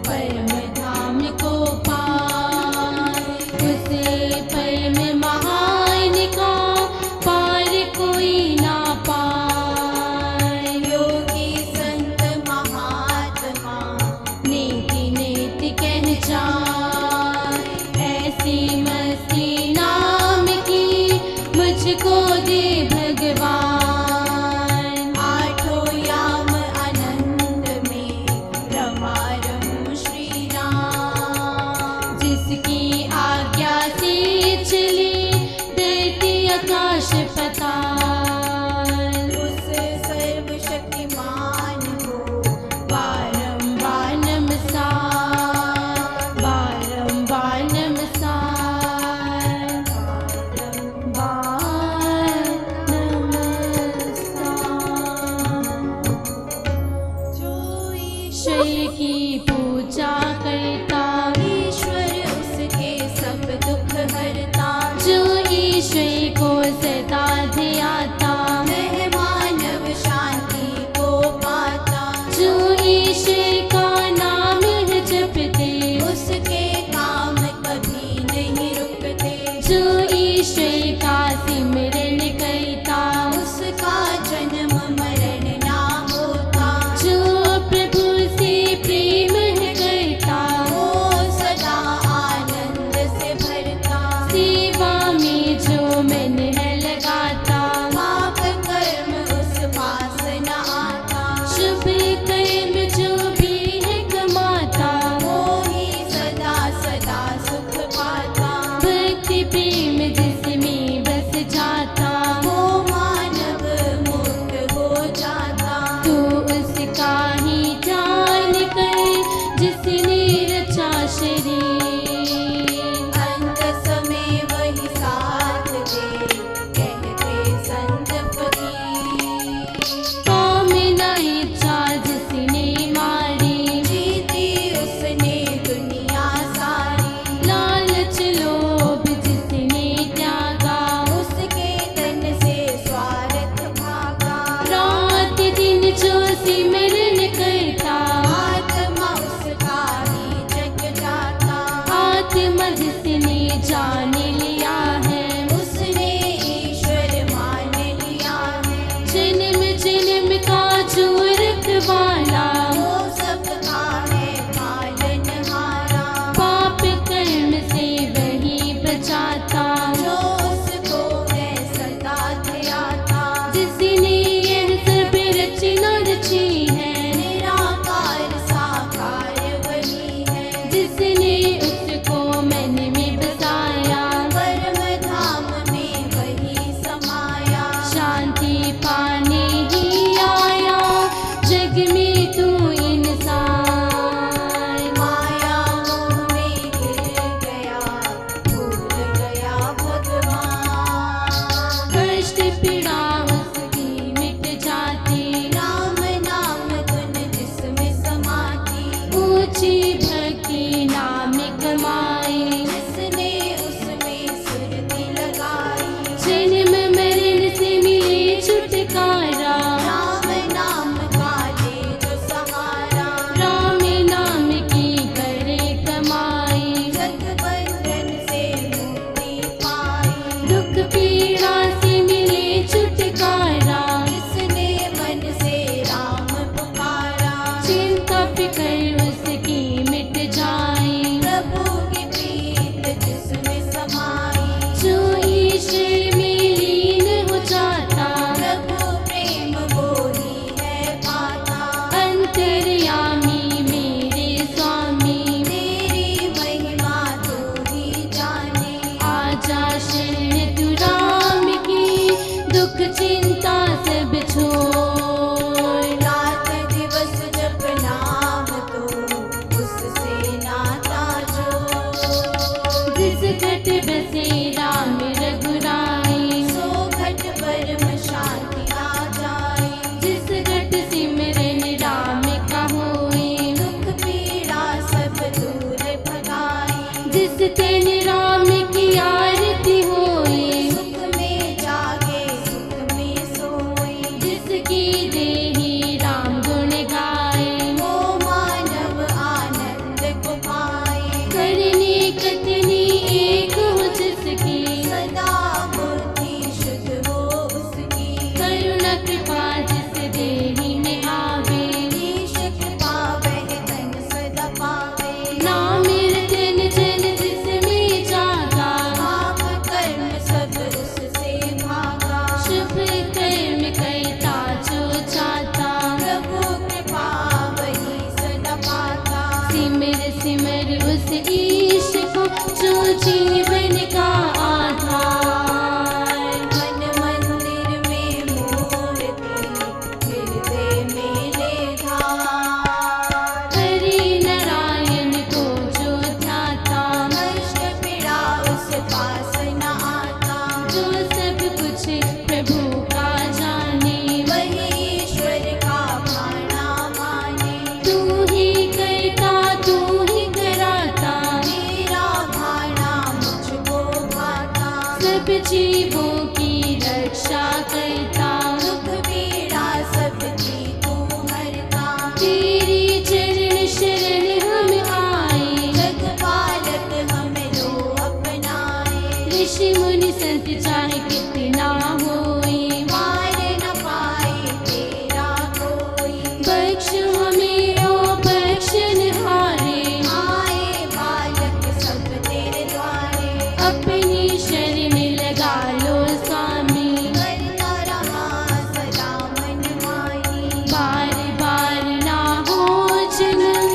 परम धाम को पाए, उसे परम महा छुटकारा। राम नाम का ले जो सहारा, राम नाम की करे कमाई। जग बंधन से मुक्ति पाई। दुख पीड़ा से मिले छुटकारा। जिसने मन से राम पुकारा, चिंता फिकर उसकी मिट जाए। प्रभु की प्रीत जिसमें समाई। जो ईश्वर में लीन हो जाता। प्रभु प्रेम वो ही है पाता। अंतर्यामी मेरे स्वामी। तेरी महिमा तू ही जाने। आजा शरण तू राम की, दुख चिंता सब छोड़। रात दिवस जप नाम तो उससे नाता जोड़। जिस घट बसे राम रघुराई। सो घट परम शांति आ जाए। जिस घट सिमरन राम का होए। दुख पीड़ा सब दूर भगाए। जिस तेन राम की आरती होए। सुख में जागे सुख में सोए। जिसकी देहि राम गुण गाए। वो मानव आनंद को पाए। करने कतनी एक हो जिसकी। सदा बुद्धि शुद्ध हो उसकी। करुणा कृपा जिस देहि में आवे। ईश कृपा वह धन सदा पावे। नाम रतन जन जिसमें जागा। पाप कर्म सब उससे भागा। शुभ कर्म करता जो चाहता। प्रभु कृपा वही सदा पाता। सिमर सिमर उस ईश को जो जीवन का आधार। मन मंदिर में मूर्ति, हृदय में ले धार। हरि नारायण को जो ध्याता। कष्ट पीड़ा उस पास न आता। जो सब कुछ प्रभु का जाने। वही ईश्वर का भाना माने। तू ही करता तू ही कराता। तेरा भाना मुझको भाता। सब जीवों की रक्षा करता। दुख पीड़ा सबकी तू हरता। तेरी चरण शरण हम आए। जग पालक हमें लो अपनाए। ऋषि मुनि संत चाहे कितना होए। मार न पाए तेरा कोई। बख्श हमें ओ बख्शनहारे। आए बालक सब तेरे द्वारे। अपनी शरण लगा लो स्वामी। करता रहा सदा मन मानी। बार बार ना हो जन्म,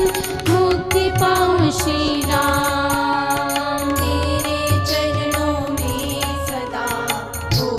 मुक्ति पाओ श्री राम। तेरे चरणों में सदा हो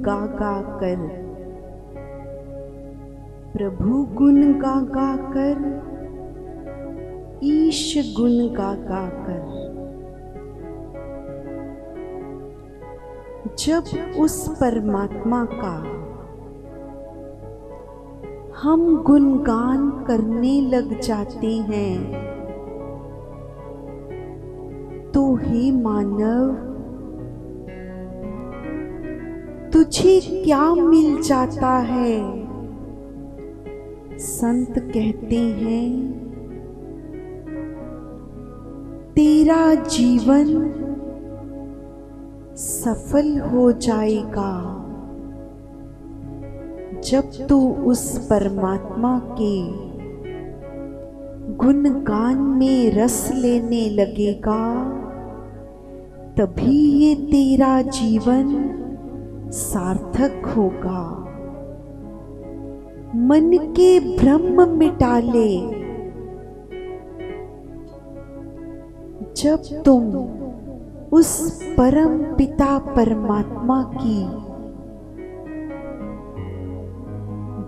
गा गा कर, प्रभु गुण गा गा कर, ईश गुण गा गा कर। जब उस परमात्मा का हम गुणगान करने लग जाते हैं, तो हे मानव, तुझे क्या मिल जाता है? संत कहते हैं, तेरा जीवन सफल हो जाएगा जब तू उस परमात्मा के गुणगान में रस लेने लगेगा। तभी ये तेरा जीवन सार्थक होगा। मन के भ्रम मिटा ले। जब तुम उस परम पिता परमात्मा की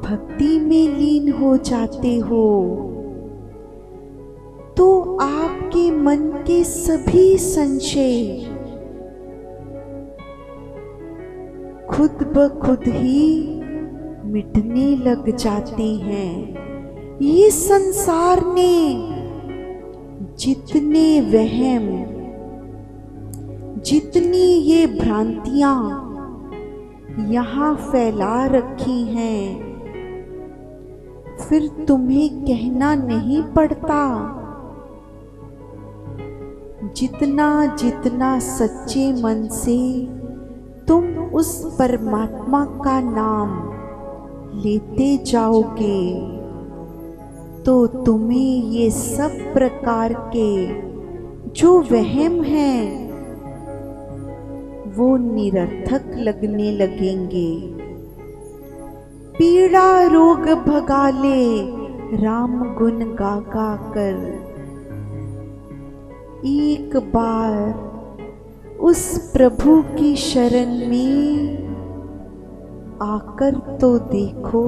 भक्ति में लीन हो जाते हो, तो आपके मन के सभी संशय खुद ब खुद ही मिटने लग जाते हैं। ये संसार ने जितने वहम, जितनी ये भ्रांतियां यहाँ फैला रखी हैं, फिर तुम्हें कहना नहीं पड़ता। जितना जितना सच्चे मन से तुम उस परमात्मा का नाम लेते जाओगे, तो तुम्हें ये सब प्रकार के जो वहम हैं वो निरर्थक लगने लगेंगे। पीड़ा रोग भगा ले राम गुण गा गा कर। एक बार उस प्रभु की शरण में आकर तो देखो,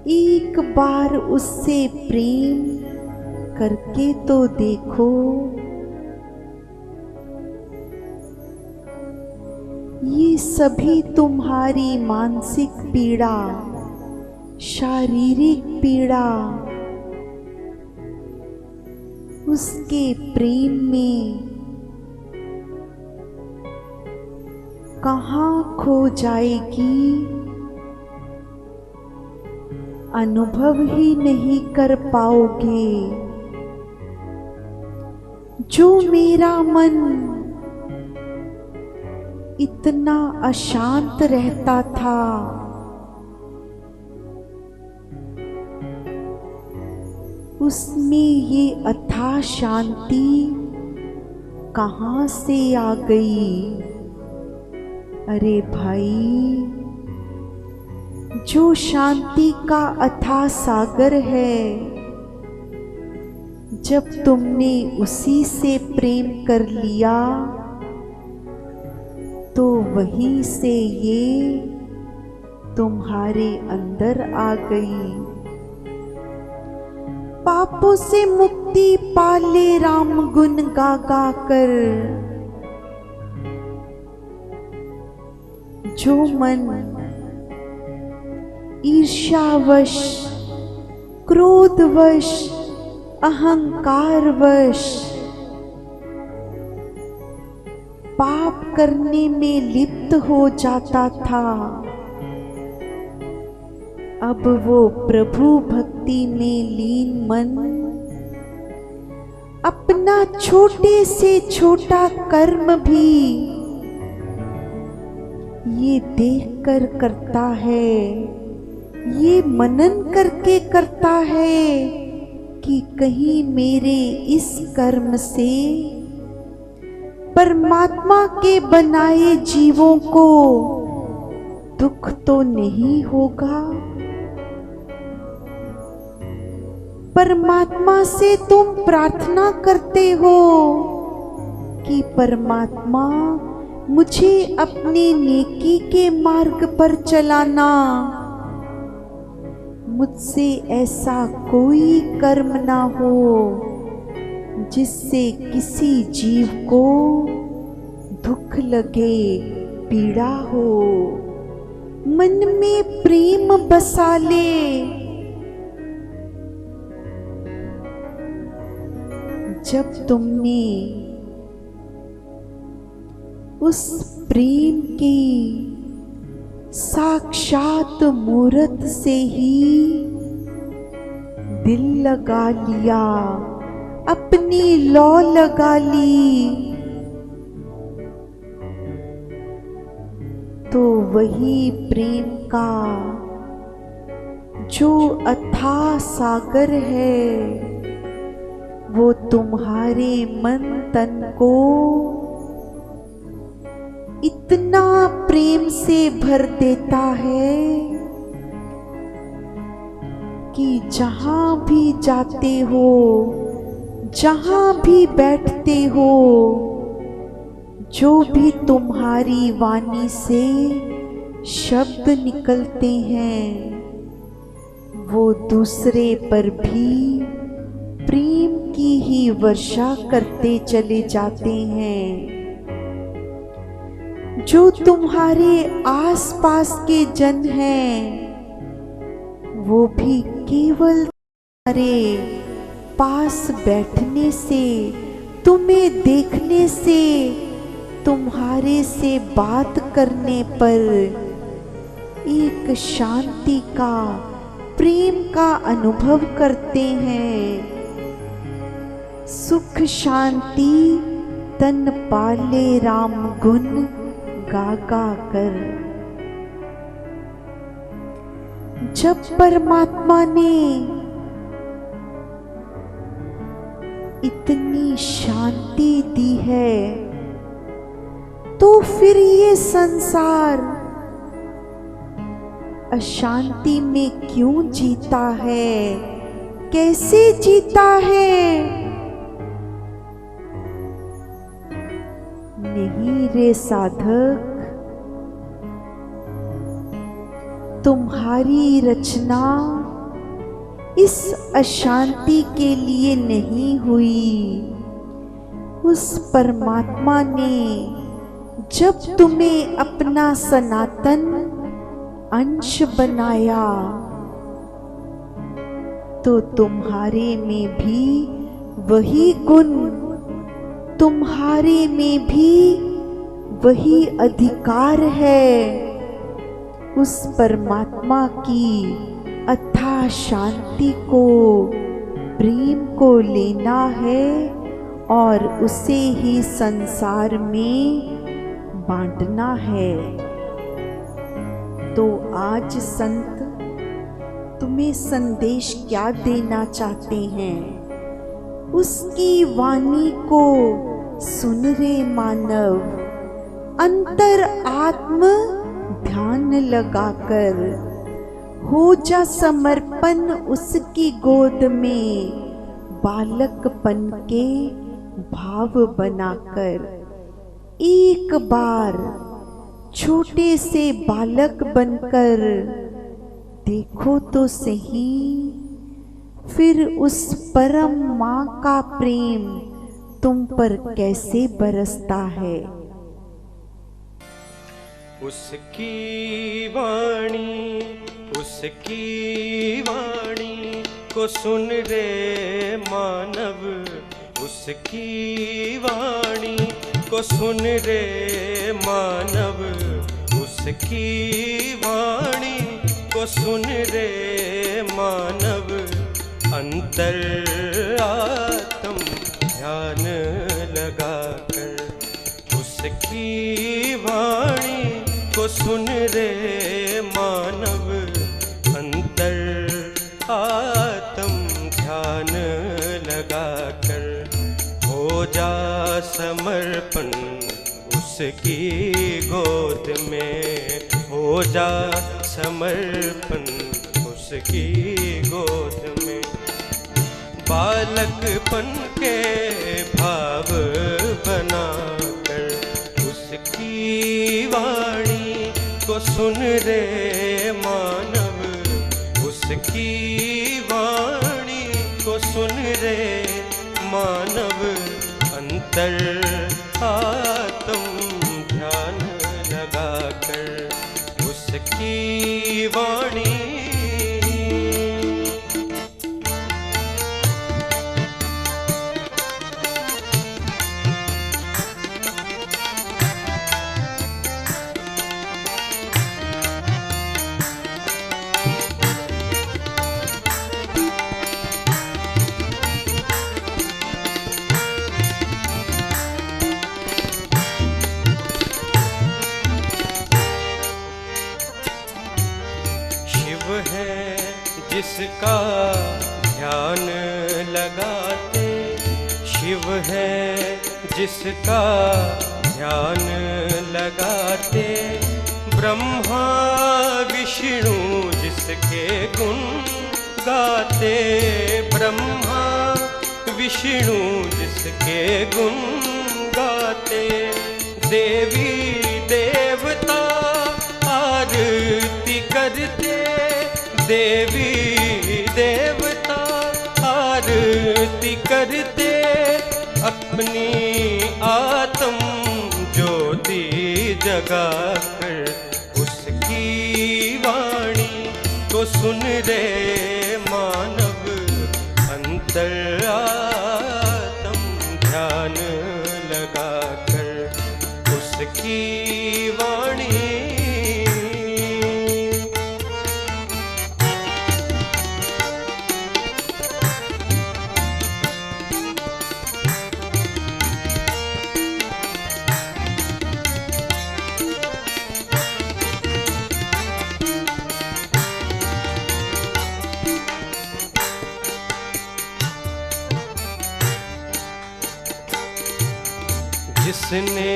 एक बार उससे प्रेम करके तो देखो। ये सभी तुम्हारी मानसिक पीड़ा, शारीरिक पीड़ा उसके प्रेम में कहाँ खो जाएगी, अनुभव ही नहीं कर पाओगे। जो मेरा मन इतना अशांत रहता था, उसमें ये अथाह शांति कहाँ से आ गई? अरे भाई, जो शांति का अथाह सागर है, जब तुमने उसी से प्रेम कर लिया, तो वहीं से ये तुम्हारे अंदर आ गई। पापों से मुक्ति पा ले राम गुण गा गा कर। जो मन ईर्ष्यावश, क्रोधवश, अहंकारवश पाप करने में लिप्त हो जाता था, अब वो प्रभु भक्ति में लीन मन अपना छोटे से छोटा कर्म भी ये देखकर करता है, ये मनन करके करता है कि कहीं मेरे इस कर्म से परमात्मा के बनाए जीवों को दुख तो नहीं होगा। परमात्मा से तुम प्रार्थना करते हो कि परमात्मा मुझे अपने नेकी के मार्ग पर चलाना। मुझसे ऐसा कोई कर्म ना हो जिससे किसी जीव को दुख लगे, पीड़ा हो। मन में प्रेम बसा ले। जब तुमने उस प्रेम की साक्षात मूरत से ही दिल लगा लिया, अपनी लौ लगा ली, तो वही प्रेम का जो अथाह सागर है वो तुम्हारे मन तन को इतना प्रेम से भर देता है कि जहां भी जाते हो, जहां भी बैठते हो, जो भी तुम्हारी वाणी से शब्द निकलते हैं वो दूसरे पर भी प्रेम की ही वर्षा करते चले जाते हैं। जो तुम्हारे आसपास के जन हैं वो भी केवल तुम्हारे पास बैठने से, तुम्हें देखने से, तुम्हारे से बात करने पर एक शांति का, प्रेम का अनुभव करते हैं। सुख शांति तन पाले राम गुण गा गा कर। जब परमात्मा ने इतनी शांति दी है तो फिर ये संसार अशांति में क्यों जीता है, कैसे जीता है? नहीं रे साधक, तुम्हारी रचना इस अशांति के लिए नहीं हुई। उस परमात्मा ने जब तुम्हें अपना सनातन अंश बनाया तो तुम्हारे में भी वही गुण, तुम्हारे में भी वही अधिकार है उस परमात्मा की अथाह शांति को, प्रेम को लेना है और उसे ही संसार में बांटना है। तो आज संत तुम्हें संदेश क्या देना चाहते हैं? उसकी वाणी को सुन रे मानव, अंतर आत्म ध्यान लगाकर हो जा समर्पण उसकी गोद में, बालकपन के भाव बनाकर। एक बार छोटे से बालक बनकर देखो तो सही, फिर उस परम माँ का प्रेम तुम पर कैसे बरसता है। उसकी वाणी को सुन रे मानव, उसकी वाणी को सुन रे मानव, उसकी वाणी को सुन रे मानव। अंतर आत्म ध्यान लगाकर उसकी वाणी को सुन रे मानव। अंतर आत्म ध्यान लगाकर हो जा समर्पण उसकी गोद में, हो जा समर्पण उसकी गोद में। बालकपन के भाव बनाकर उसकी वाणी को सुन रे मानव, उसकी वाणी को सुन रे मानव, अंतर आत्म ध्यान लगाकर उसकी वाणी। जिसका ध्यान लगाते, शिव है जिसका ध्यान लगाते, ब्रह्मा विष्णु जिसके गुण गाते, ब्रह्मा विष्णु जिसके गुण गाते, देवी देवता आरती करते, देवी देवता आरती करते, अपनी आत्म ज्योति जगाकर उसकी वाणी को सुन रे मानव, अंतर आत्म ध्यान लगाकर उसकी वाणी। जिसने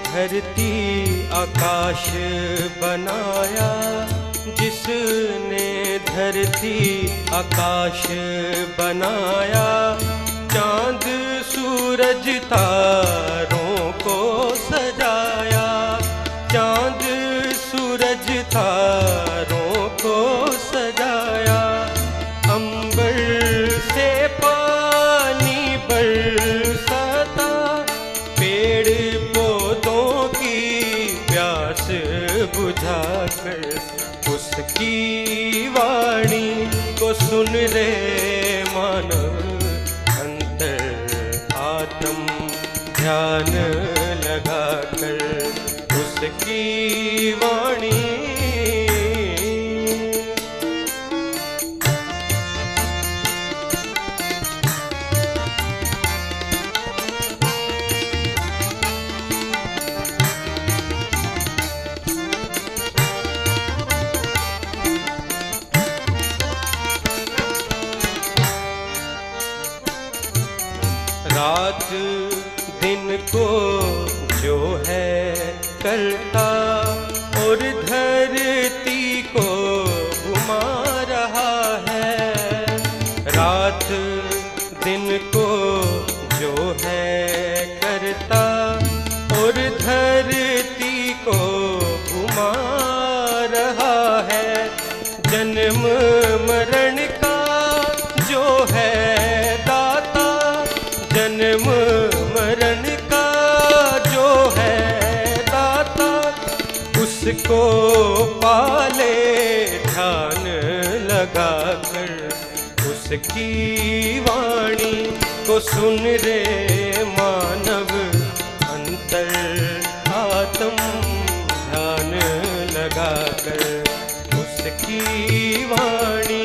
धरती आकाश बनाया, जिसने धरती आकाश बनाया, चांद सूरज तारों को सजाया, चांद सूरज तारों को सजाया, अंबर से पानी बरसाता, पेड़ पौधों की प्यास बुझाकर उसकी वाणी को सुन रे मानव, अंतर आत्म ध्यान लगाकर उसकी वाणी। रात दिन को जो है करता, और धरती को घुमा रहा है, रात दिन को जो है करता, और धरती को घुमा रहा है, जन्म मरण का जो है दाता, जन्म मरण का जो है दाता, उसको पाले ध्यान लगाकर उसकी वाणी को सुन रे मानव, अंतर आत्म ध्यान लगाकर उसकी वाणी।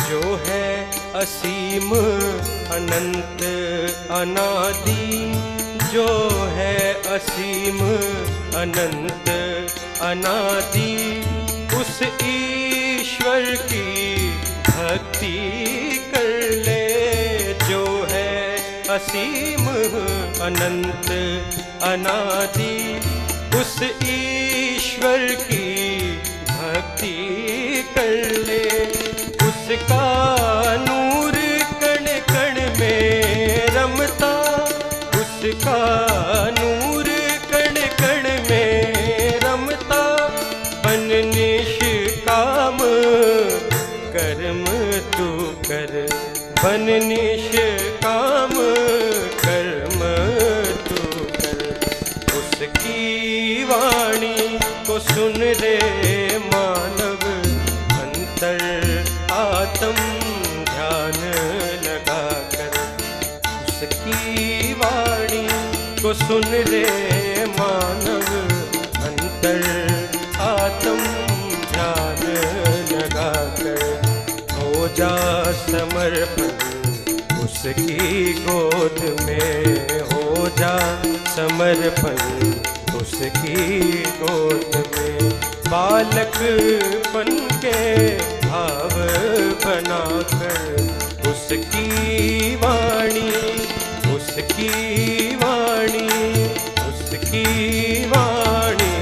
जो है असीम अनंत अनादि, जो है असीम अनंत अनादि, उस ईश्वर की भक्ति कर ले, जो है असीम अनंत अनादि उस ईश्वर की भक्ति कर ले। उसका नूर कण कण में रमता, उसका नूर कण कण में रमता। बन निष्काम कर्म तू कर, बन निष्काम कर्म तू कर। उसकी वाणी को सुन रे मानव, अंतर आत्म ध्यान लगा कर। उसकी वाणी को सुन रे मानव, अंतर आत्म ध्यान लगा कर। हो जा समर्पण उसकी गोद में, हो जा समर्पण उसकी गोद में। बालकपन के भाव बनाकर उसकी वाणी, उसकी वाणी, उसकी वाणी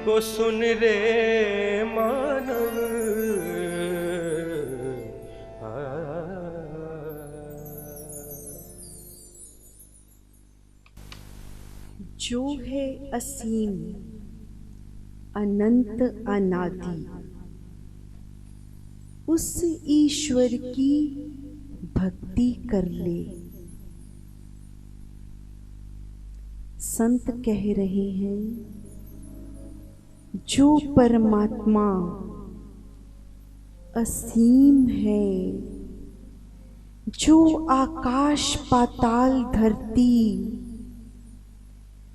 को सुन रे मानव। जो है असीम अनंत अनादि उस ईश्वर की भक्ति कर ले। संत कह रहे हैं, जो परमात्मा असीम है, जो आकाश पाताल धरती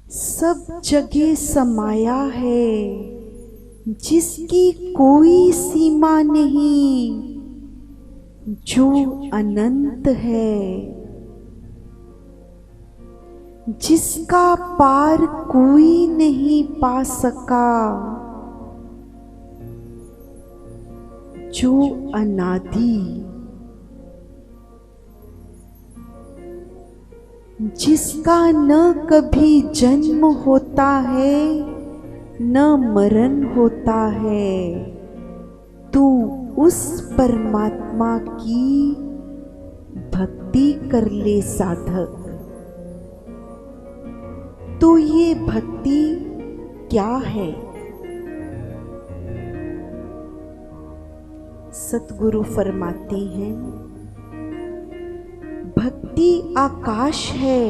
सब जगह समाया है, जिसकी कोई सीमा नहीं, जो अनंत है, जिसका पार कोई नहीं पा सका, जो अनादि, जिसका न कभी जन्म होता है न मरण होता है। तू उस परमात्मा की भक्ति कर ले साधक। तो ये भक्ति क्या है? सतगुरु फरमाते हैं, भक्ति आकाश है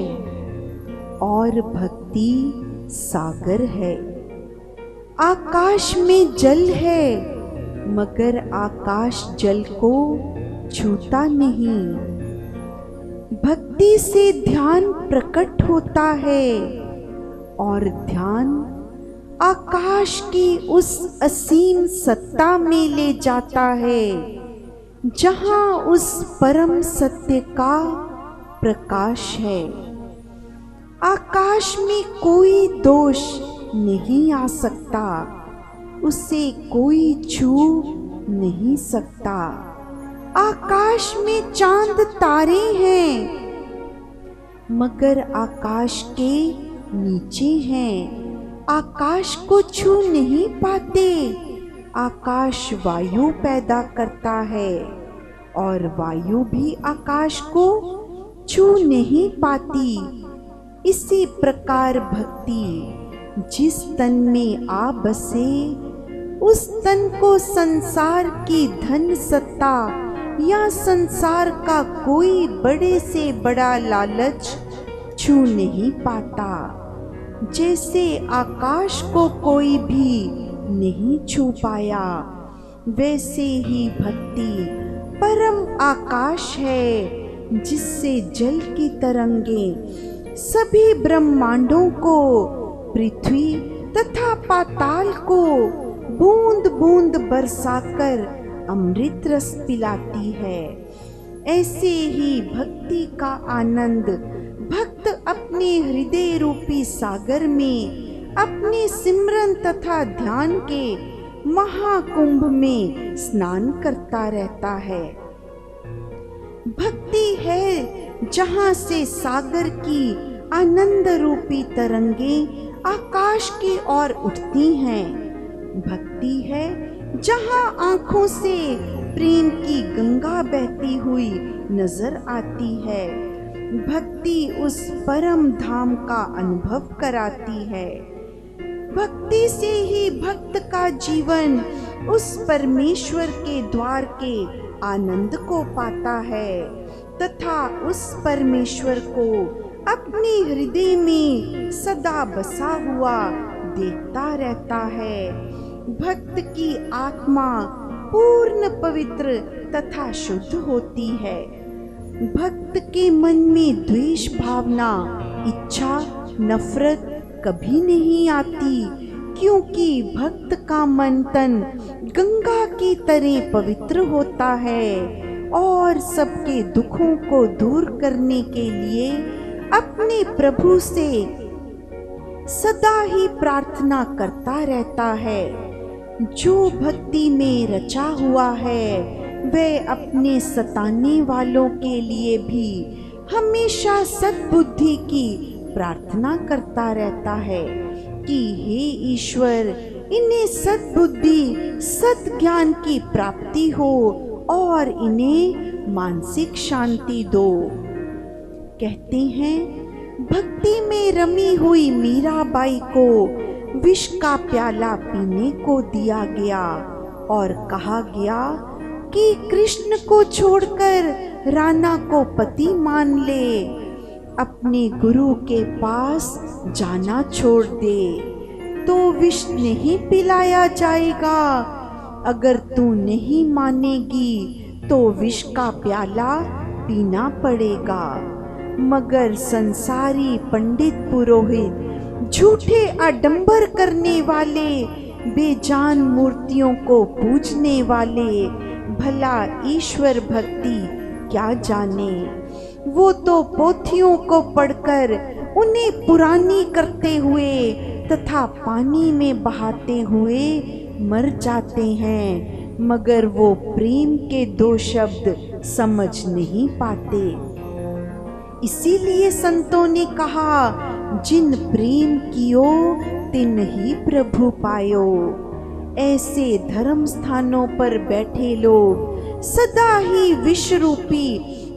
और भक्ति सागर है। आकाश में जल है मगर आकाश जल को छूता नहीं। भक्ति से ध्यान प्रकट होता है और ध्यान आकाश की उस असीम सत्ता में ले जाता है, जहां उस परम सत्य का प्रकाश है। आकाश में कोई दोष नहीं आ सकता, उसे कोई छू नहीं सकता। आकाश में चांद तारे हैं मगर आकाश के नीचे हैं, आकाश को छू नहीं पाते। आकाश वायु पैदा करता है और वायु भी आकाश को छू नहीं पाती। इसी प्रकार भक्ति जिस तन में आ बसे, उस तन को संसार की धन सत्ता या संसार का कोई बड़े से बड़ा लालच छू नहीं पाता। जैसे आकाश को कोई भी नहीं छू पाया, वैसे ही भक्ति परम आकाश है, जिससे जल की तरंगें सभी ब्रह्मांडों को, पृथ्वी तथा पाताल को बूंद बूंद बरसाकर अमृत रस पिलाती है। ऐसे ही भक्ति का आनंद भक्त अपने हृदय रूपी सागर में अपने सिमरन तथा ध्यान के महाकुंभ में स्नान करता रहता है। भक्ति है जहाँ से सागर की आनंद रूपी तरंगें आकाश की ओर उठती हैं। भक्ति है जहाँ आंखों से प्रेम की गंगा बहती हुई नजर आती है। भक्ति उस परम धाम का अनुभव कराती है। भक्ति से ही भक्त का जीवन उस परमेश्वर के द्वार के आनंद को पाता है तथा उस परमेश्वर को अपने हृदय में सदा बसा हुआ देखता रहता है। भक्त की आत्मा पूर्ण पवित्र तथा शुद्ध होती है। भक्त के मन में द्वेष भावना, इच्छा, नफरत कभी नहीं आती, क्योंकि भक्त का मन तन गंगा की तरह पवित्र होता है और सबके दुखों को दूर करने के लिए अपने प्रभु से सदा ही प्रार्थना करता रहता है। जो भक्ति में रचा हुआ है वह अपने सताने वालों के लिए भी हमेशा सद्बुद्धि की प्रार्थना करता रहता है कि हे ईश्वर, इन्हें सद्बुद्धि सद्ज्ञान की प्राप्ति हो और इन्हें मानसिक शांति दो। कहते हैं भक्ति में रमी हुई मीराबाई को विष का प्याला पीने को दिया गया और कहा गया कि कृष्ण को छोड़कर राना को पति मान ले, अपने गुरु के पास जाना छोड़ दे तो विष नहीं पिलाया जाएगा। अगर तू नहीं मानेगी तो विष का प्याला पीना पड़ेगा। मगर संसारी पंडित पुरोहित, झूठे आडंबर करने वाले, बेजान मूर्तियों को पूजने वाले भला ईश्वर भक्ति क्या जाने। वो तो पोथियों को पढ़कर उन्हें पुरानी करते हुए तथा पानी में बहाते हुए मर जाते हैं, मगर वो प्रेम के दो शब्द समझ नहीं पाते। इसीलिए संतों ने कहा, जिन प्रेम कियो तिन ही प्रभु पायो। ऐसे धर्म स्थानों पर बैठे लोग सदा ही विष रूपी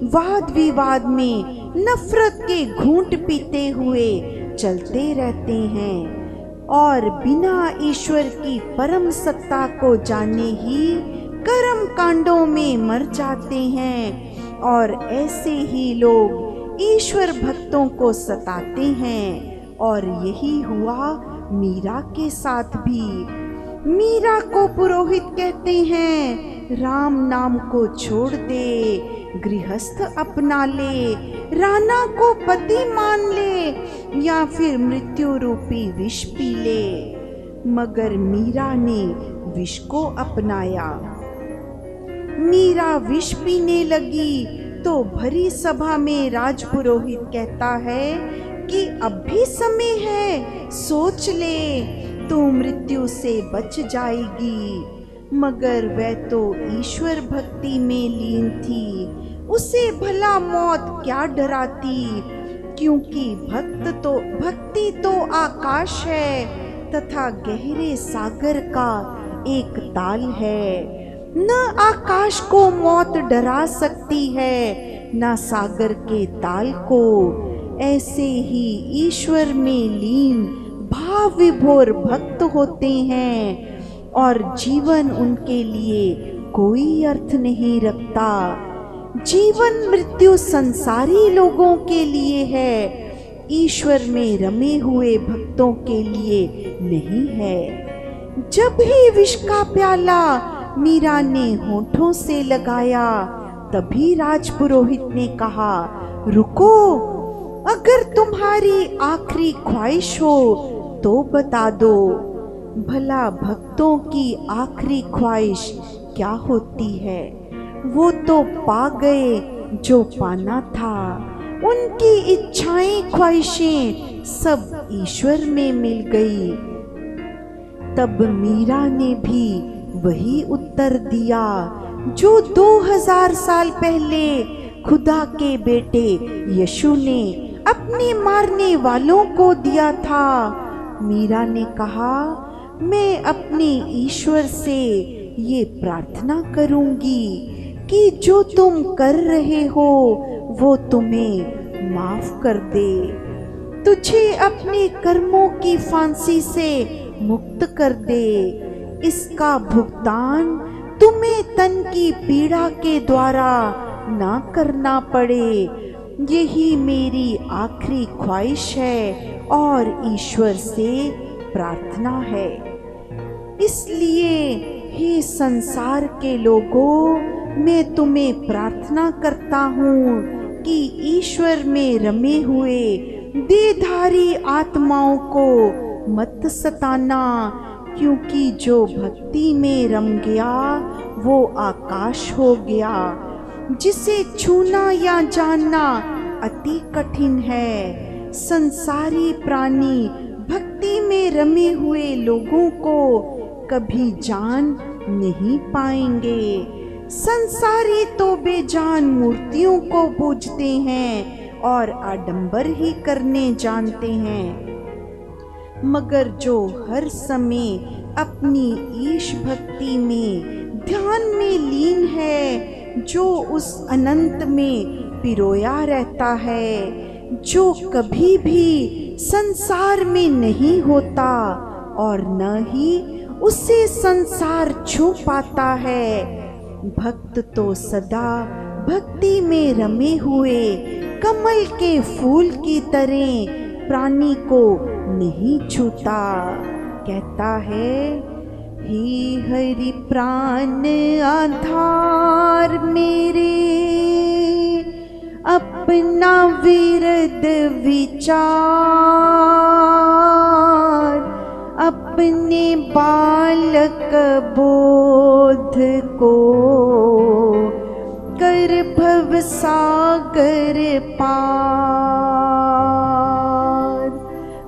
वाद विवाद में नफरत के घूंट पीते हुए चलते रहते हैं और बिना ईश्वर की परम सत्ता को जाने ही कर्म कांडों में मर जाते हैं। और ऐसे ही लोग ईश्वर भक्तों को सताते हैं और यही हुआ मीरा के साथ भी। मीरा को पुरोहित कहते हैं, राम नाम को छोड़ दे, गृहस्थ अपना ले, राना को पति मान ले या फिर मृत्यु रूपी विष पी ले। मगर मीरा ने विष को अपनाया। मीरा विष पीने लगी तो भरी सभा में राजपुरोहित कहता है कि अब भी समय है, सोच ले, तू मृत्यु से बच जाएगी। मगर वह तो ईश्वर भक्ति में लीन थी, उसे भला मौत क्या डराती, क्योंकि भक्ति तो आकाश है तथा गहरे सागर का एक ताल है। न आकाश को मौत डरा सकती है, न सागर के ताल को। ऐसे ही ईश्वर में लीन भाव विभोर भक्त होते हैं और जीवन उनके लिए कोई अर्थ नहीं रखता। जीवन मृत्यु संसारी लोगों के लिए है, ईश्वर में रमे हुए भक्तों के लिए नहीं है। जब ही विष का प्याला मीरा ने होठों से लगाया, तभी राजपुरोहित ने कहा, रुको, अगर तुम्हारी आखिरी ख्वाहिश हो तो बता दो। भला भक्तों की आखिरी ख्वाहिश क्या होती है? वो तो पा गए जो पाना था। उनकी इच्छाएं ख्वाहिशें सब ईश्वर में मिल गई। तब मीरा ने भी वही उत्तर दिया जो 2000 साल पहले खुदा के बेटे यीशु ने अपने मारने वालों को दिया था। मीरा ने कहा, मैं अपने ईश्वर से ये प्रार्थना करूंगी कि जो तुम कर रहे हो वो तुम्हें माफ कर दे, तुझे अपने कर्मों की फांसी से मुक्त कर दे। इसका भुगतान तुम्हें तन की पीड़ा के द्वारा ना करना पड़े। यही मेरी आखिरी ख्वाहिश है और ईश्वर से प्रार्थना है। इसलिए हे संसार के लोगों, मैं तुम्हें प्रार्थना करता हूँ कि ईश्वर में रमे हुए देहधारी आत्माओं को मत सताना, क्योंकि जो भक्ति में रम गया वो आकाश हो गया। जिसे छूना या जानना अति कठिन है। संसारी प्राणी भक्ति में रमे हुए लोगों को कभी जान नहीं पाएंगे। संसारी तो बेजान मूर्तियों को पूजते हैं और आडंबर ही करने जानते हैं, मगर जो हर समय अपनी ईश भक्ति में ध्यान में लीन है, जो उस अनंत में पिरोया रहता है, जो कभी भी संसार में नहीं होता और न ही उसे संसार छू पाता है, भक्त तो सदा भक्ति में रमे हुए कमल के फूल की तरह प्राणी को नहीं छूता। कहता है, हे हरि प्राण आधार मेरे, अपना विरद विचार, अपने बालक बोध को कर भव सागर पार।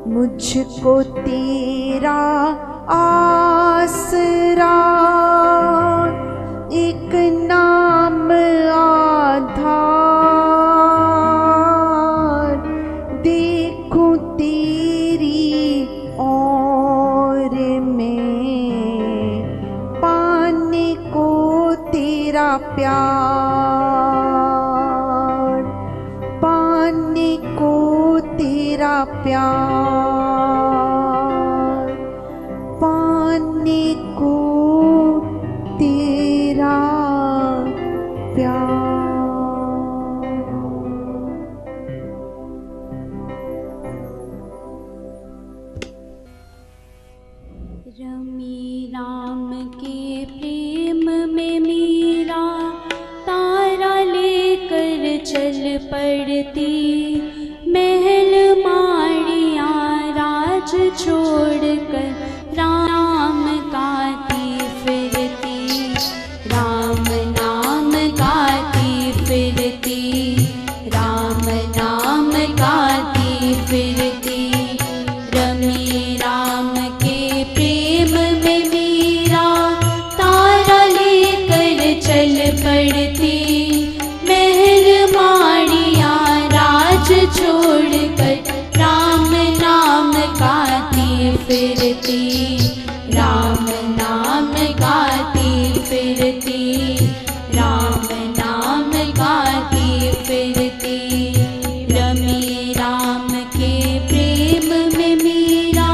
मुझको तेरा आसरा, एक नाम आधार, देखूं तेरी और मैं, पाने को तेरा प्यार, पाने को तेरा प्यार, पाने को तेरा प्यार। रमी राम के प्रेम में मीरा, तारा लेकर चल पड़ती, महल माड़िया राज छोड़कर राम गाती फिरती, राम नाम गाती फिरती, राम नाम गाती फिरती। रमी राम के प्रेम में मीरा, तारा लेकर चल पड़ती, महल माड़िया राज छोड़कर राम नाम गाती फिरती, राम नाम गाती फिरती, राम नाम गाती फिरती। रमी राम के प्रेम में मीरा।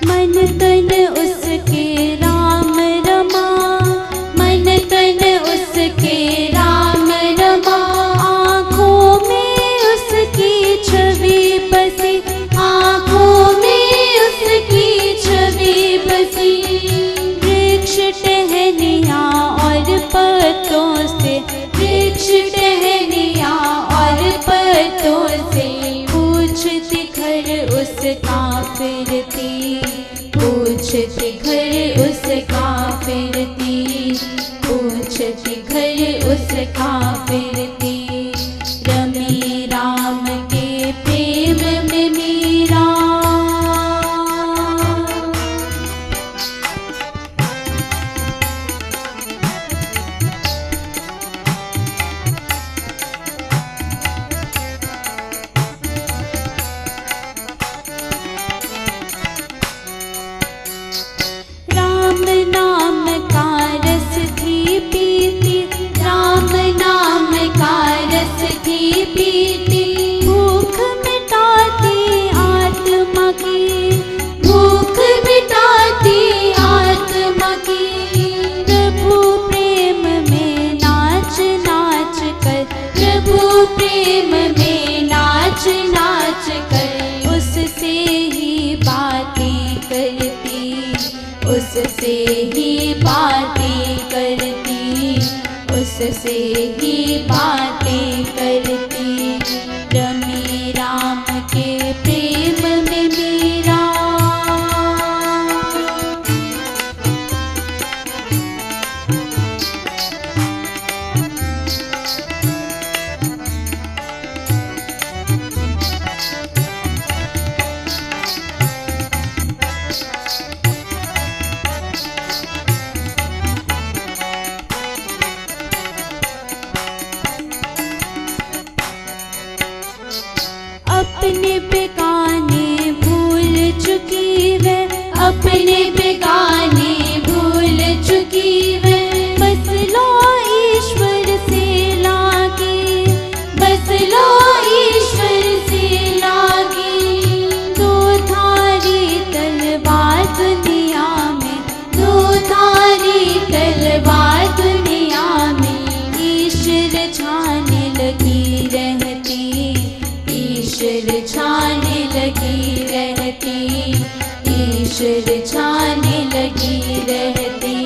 मन तन उसके राम रमा, मन तन उसके राम रमा, आँखों में उसकी छवि बसी, आँखों में उसकी छवि बसी। वृक्ष टहनिया और पत्तों से, वृक्ष टहनिया और पत्तों से पूछती घर उसका फिरती, पूछती घर उसका फिरती, सखा फिरती, रमी राम के प्रेम में मीरा। राम नाम का रस थी पीती, राम नाम का रस थी पीती, भूख मिटाती आत्मा की, भूख मिटाती आत्मा की। प्रभु प्रेम में नाच नाच कर, प्रभु प्रेम में नाच नाच कर, उससे ही बातें करती, उससे ही बातें करती, उससे ही बातें करती, रमी राम के प्रेम में मीरा। अपने बेगाने भूल चुकी वह, अपने बेगाने भूल चुकी वह, बस लो ईश्वर से लागे, बस लो ईश्वर से लागे। दो धारी तलवार दुनिया में, दो धारी तलवार दुनिया में, ईश्वर छाने लगी रहती, ईश्वर छाने लगी रहती, ईश्वर छाने लगी रहती,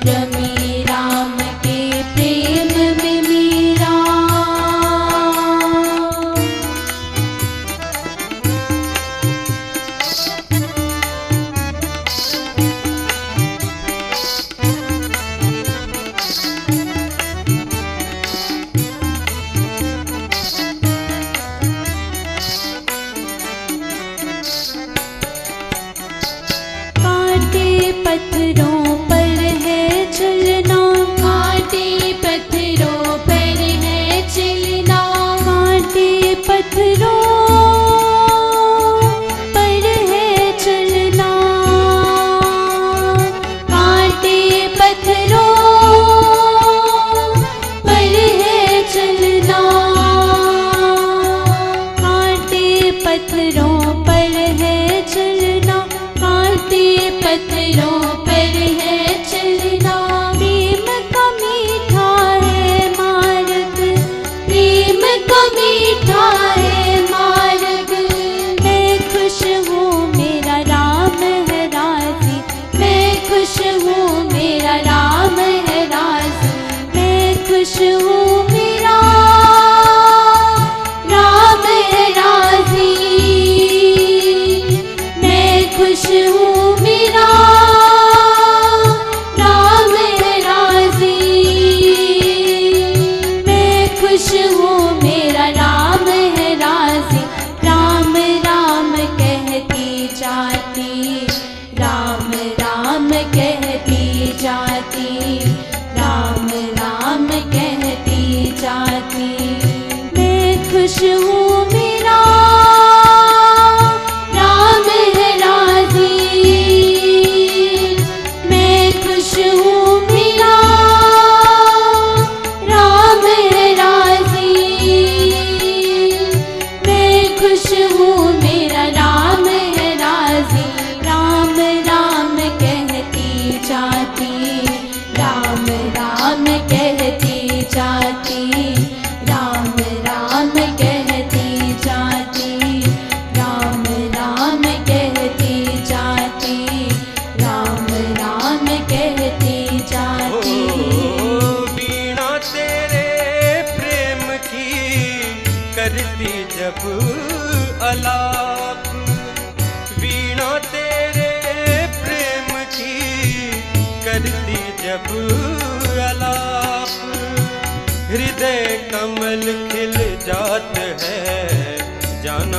रमी राम के प्रेम में मीरा। कांटे पत्थरों पर है चलना, कांटे पत्थरों पर है चलना, कांटे पत्थरों पर है चलना, कांटे पत्थरों पर है चलना, कांटे पत्थरों पर है चलना, कांटे पत्थरों पर है चलना। प्रेम का मीठा है मार्ग, प्रेम का मीठा है मार्ग। मैं खुश हूँ मेरा राम है राजी, मैं खुश हूँ मेरा राम है राजी, मैं खुश हूँ मेरा राम है राजी, मैं खुश हूँ मेरा राम है राजी, मैं खुश हूँ मेरा राम है राजी। राम राम कहती जाती, राम राम कहती जाती, राम राम कहती जाती, मैं खुश हूँ मेरा राम है राजी, मैं खुश हूँ मेरा राम है राजी, मैं खुश हूँ मेरा राम है राजी। राम राम कहती जाती, राम राम कहती जाती, राम राम कहती जाती, राम राम कहती जाती, राम राम कहती जाती। ओ वीणा तेरे प्रेम की करती जब अलाप, वीणा तेरे प्रेम की करती जब अलाप,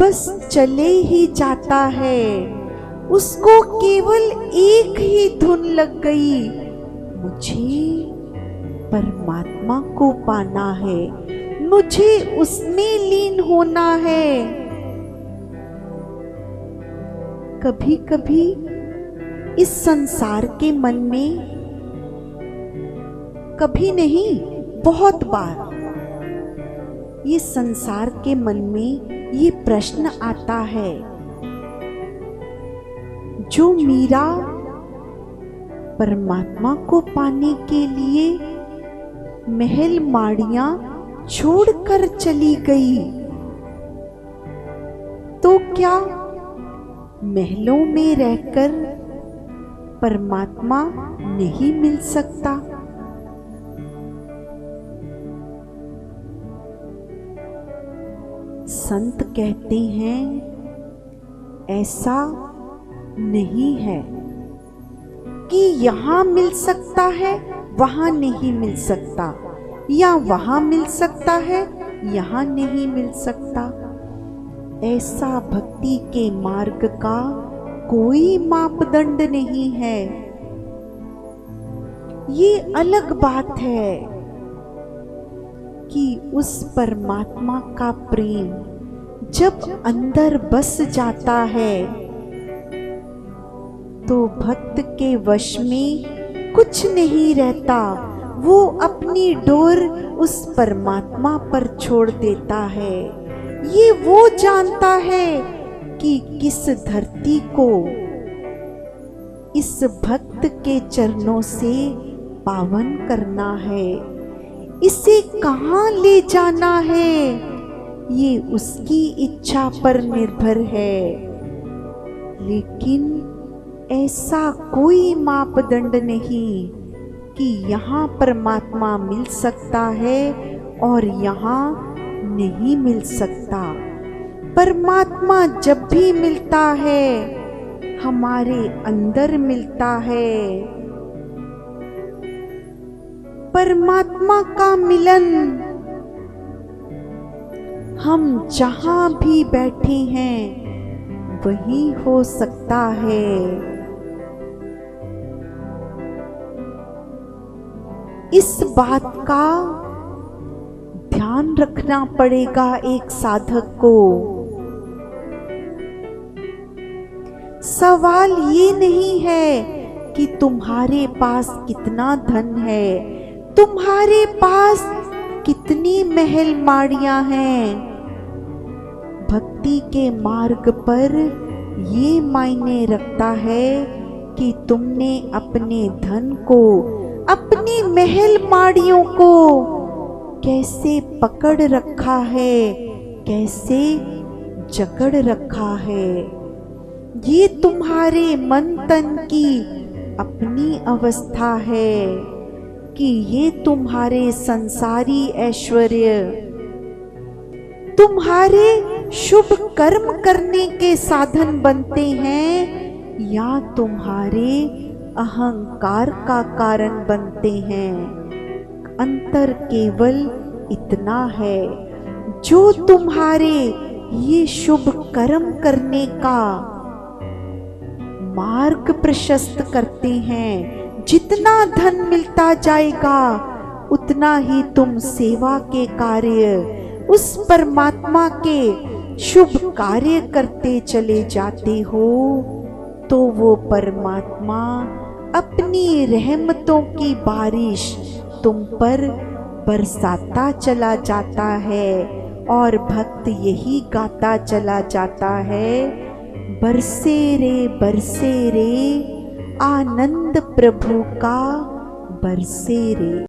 बस चले ही जाता है। उसको केवल एक ही धुन लग गई, मुझे परमात्मा को पाना है, मुझे उसमें लीन होना है। कभी कभी इस संसार के मन में, कभी नहीं बहुत बार, ये संसार के मन में ये प्रश्न आता है, जो मीरा परमात्मा को पाने के लिए महल माड़ियां छोड़कर चली गई, तो क्या महलों में रहकर परमात्मा नहीं मिल सकता? संत कहते हैं ऐसा नहीं है कि यहाँ मिल सकता है वहाँ नहीं मिल सकता, या वहाँ मिल सकता है यहाँ नहीं मिल सकता। ऐसा भक्ति के मार्ग का कोई मापदंड नहीं है। ये अलग बात है कि उस परमात्मा का प्रेम जब अंदर बस जाता है तो भक्त के वश में कुछ नहीं रहता, वो अपनी डोर उस परमात्मा पर छोड़ देता है। ये वो जानता है कि किस धरती को इस भक्त के चरणों से पावन करना है, इसे कहाँ ले जाना है, ये उसकी इच्छा पर निर्भर है। लेकिन ऐसा कोई मापदंड नहीं कि यहाँ परमात्मा मिल सकता है और यहाँ नहीं मिल सकता। परमात्मा जब भी मिलता है हमारे अंदर मिलता है। परमात्मा का मिलन हम जहाँ भी बैठे हैं वही हो सकता है। इस बात का ध्यान रखना पड़ेगा एक साधक को। सवाल ये नहीं है कि तुम्हारे पास कितना धन है, तुम्हारे पास कितनी महल माड़ियां हैं। भक्ति के मार्ग पर ये मायने रखता है कि तुमने अपने धन को, अपनी महल माड़ियों को कैसे पकड़ रखा है, कैसे जकड़ रखा है। ये तुम्हारे मन तन की अपनी अवस्था है कि ये तुम्हारे संसारी ऐश्वर्य, तुम्हारे शुभ कर्म करने के साधन बनते हैं या तुम्हारे अहंकार का कारण बनते हैं। अंतर केवल इतना है, जो तुम्हारे ये शुभ कर्म करने का मार्ग प्रशस्त करते हैं, जितना धन मिलता जाएगा उतना ही तुम सेवा के कार्य, उस परमात्मा के शुभ कार्य करते चले जाते हो, तो वो परमात्मा अपनी रहमतों की बारिश तुम पर बरसाता चला जाता है। और भक्त यही गाता चला जाता है, बरसे रे आनंद प्रभु का बरसे रे।